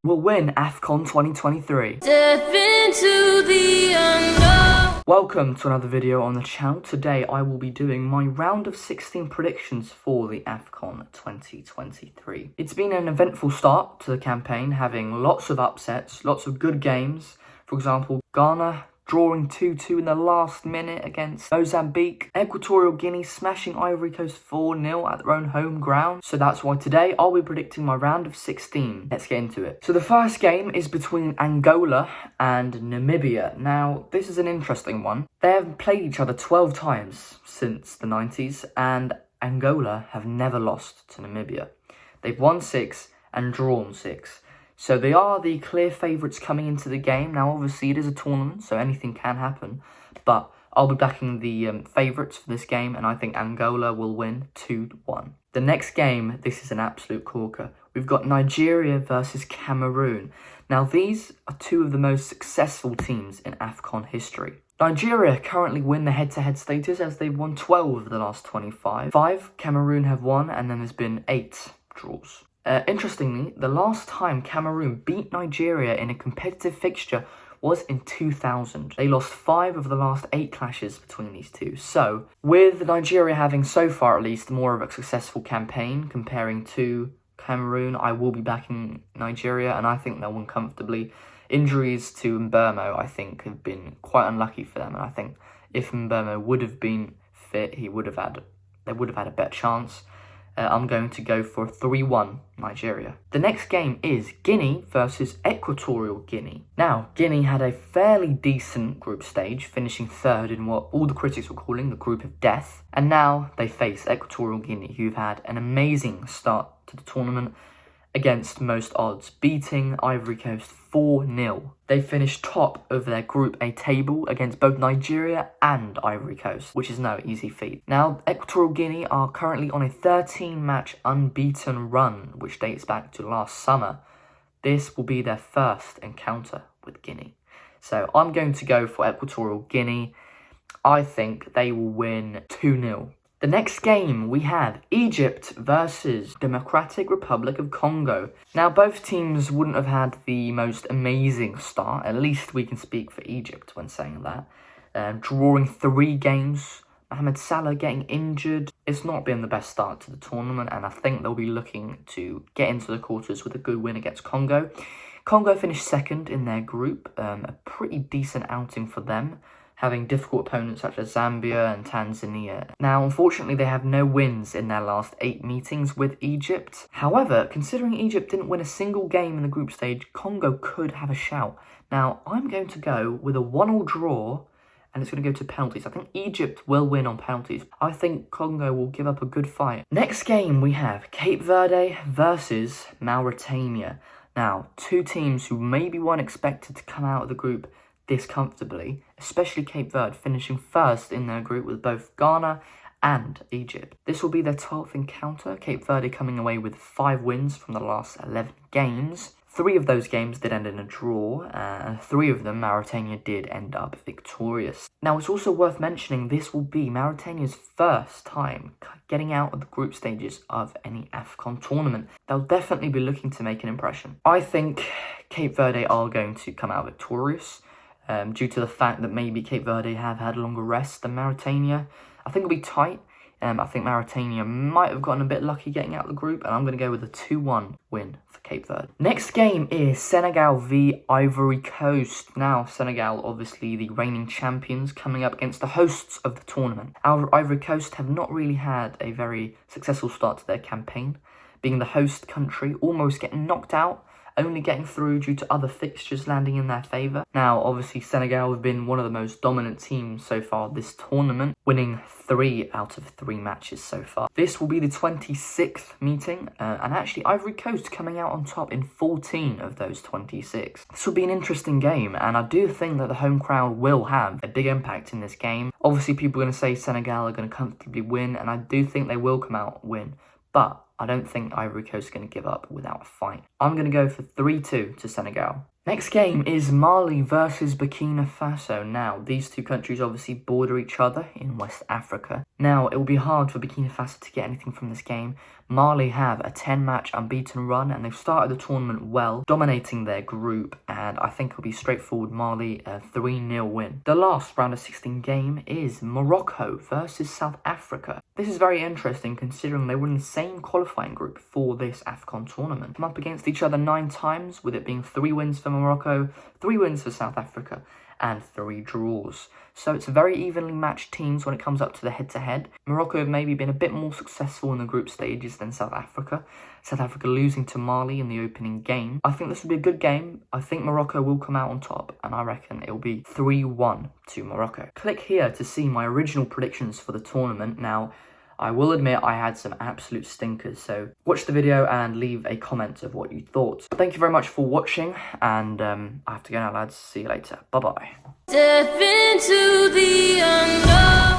will win Afcon 2023. Step into the unknown. Welcome to another video on the channel. Today I will be doing my round of 16 predictions for the Afcon 2023. It's been an eventful start to the campaign, having lots of upsets, lots of good games. For example, Ghana drawing 2-2 in the last minute against Mozambique. Equatorial Guinea smashing Ivory Coast 4-0 at their own home ground. So that's why today I'll be predicting my round of 16. Let's get into it. So the first game is between Angola and Namibia. Now, this is an interesting one. They have played each other 12 times since the 90s, and Angola have never lost to Namibia. They've won 6 and drawn 6. So they are the clear favourites coming into the game. Now, obviously, it is a tournament, so anything can happen. But I'll be backing the favourites for this game, and I think Angola will win 2-1. The next game, this is an absolute corker. We've got Nigeria versus Cameroon. Now, these are two of the most successful teams in Afcon history. Nigeria currently win the head-to-head status as they've won 12 of the last 25. 5 Cameroon have won, and then there's been 8 draws. Interestingly, the last time Cameroon beat Nigeria in a competitive fixture was in 2000. They lost 5 of the last 8 clashes between these two. So, with Nigeria having so far at least more of a successful campaign comparing to Cameroon, I will be backing Nigeria, and I think they'll win comfortably. Injuries to Mbeumo, I think, have been quite unlucky for them, and I think if Mbeumo would have been fit, they would have had a better chance. I'm going to go for 3-1 Nigeria. The next game is Guinea versus Equatorial Guinea. Now, Guinea had a fairly decent group stage, finishing 3rd in what all the critics were calling the group of death. And now they face Equatorial Guinea, who've had an amazing start to the tournament against most odds, beating Ivory Coast 4-0. They finished top of their Group A table against both Nigeria and Ivory Coast, which is no easy feat. Now, Equatorial Guinea are currently on a 13-match unbeaten run, which dates back to last summer. This will be their first encounter with Guinea. So I'm going to go for Equatorial Guinea. I think they will win 2-0. The next game, we have Egypt versus Democratic Republic of Congo. Now, both teams wouldn't have had the most amazing start. At least we can speak for Egypt when saying that. Drawing 3 games, Mohamed Salah getting injured. It's not been the best start to the tournament, and I think they'll be looking to get into the quarters with a good win against Congo. Congo finished 2nd in their group, a pretty decent outing for them, having difficult opponents such as Zambia and Tanzania. Now, unfortunately, they have no wins in their last 8 meetings with Egypt. However, considering Egypt didn't win a single game in the group stage, Congo could have a shout. Now, I'm going to go with a 1-1 draw, and it's going to go to penalties. I think Egypt will win on penalties. I think Congo will give up a good fight. Next game, we have Cape Verde versus Mauritania. Now, 2 teams who maybe weren't expected to come out of the group this comfortably, especially Cape Verde finishing 1st in their group with both Ghana and Egypt. This will be their 12th encounter, Cape Verde coming away with 5 wins from the last 11 games. 3 of those games did end in a draw, and 3 of them Mauritania did end up victorious. Now, it's also worth mentioning this will be Mauritania's first time getting out of the group stages of any Afcon tournament. They'll definitely be looking to make an impression. I think Cape Verde are going to come out victorious. Due to the fact that maybe Cape Verde have had longer rest than Mauritania. I think it'll be tight. I think Mauritania might have gotten a bit lucky getting out of the group, and I'm going to go with a 2-1 win for Cape Verde. Next game is Senegal v Ivory Coast. Now, Senegal, obviously the reigning champions, coming up against the hosts of the tournament. Ivory Coast have not really had a very successful start to their campaign, being the host country, almost getting knocked out, only getting through due to other fixtures landing in their favour. Now, obviously, Senegal have been one of the most dominant teams so far this tournament, winning 3 out of 3 matches so far. This will be the 26th meeting, and actually Ivory Coast coming out on top in 14 of those 26. This will be an interesting game, and I do think that the home crowd will have a big impact in this game. Obviously, people are going to say Senegal are going to comfortably win, and I do think they will come out and win. But I don't think Ivory Coast is going to give up without a fight. I'm going to go for 3-2 to Senegal. Next game is Mali versus Burkina Faso. Now, these two countries obviously border each other in West Africa. Now, it will be hard for Burkina Faso to get anything from this game. Mali have a 10-match unbeaten run, and they've started the tournament well, dominating their group, and I think it'll be straightforward Mali, a 3-0 win. The last round of 16 game is Morocco versus South Africa. This is very interesting considering they were in the same qualifying group for this Afcon tournament. Come up against each other 9 times, with it being 3 wins for Morocco, 3 wins for South Africa, and 3 draws. So it's very evenly matched teams when it comes up to the head-to-head. Morocco have maybe been a bit more successful in the group stages than South Africa. South Africa losing to Mali in the opening game. I think this will be a good game. I think Morocco will come out on top, and I reckon it will be 3-1 to Morocco. Click here to see my original predictions for the tournament. Now, I will admit I had some absolute stinkers, so watch the video and leave a comment of what you thought. Thank you very much for watching, and I have to go now, lads. See you later. Bye-bye. Step into the unknown.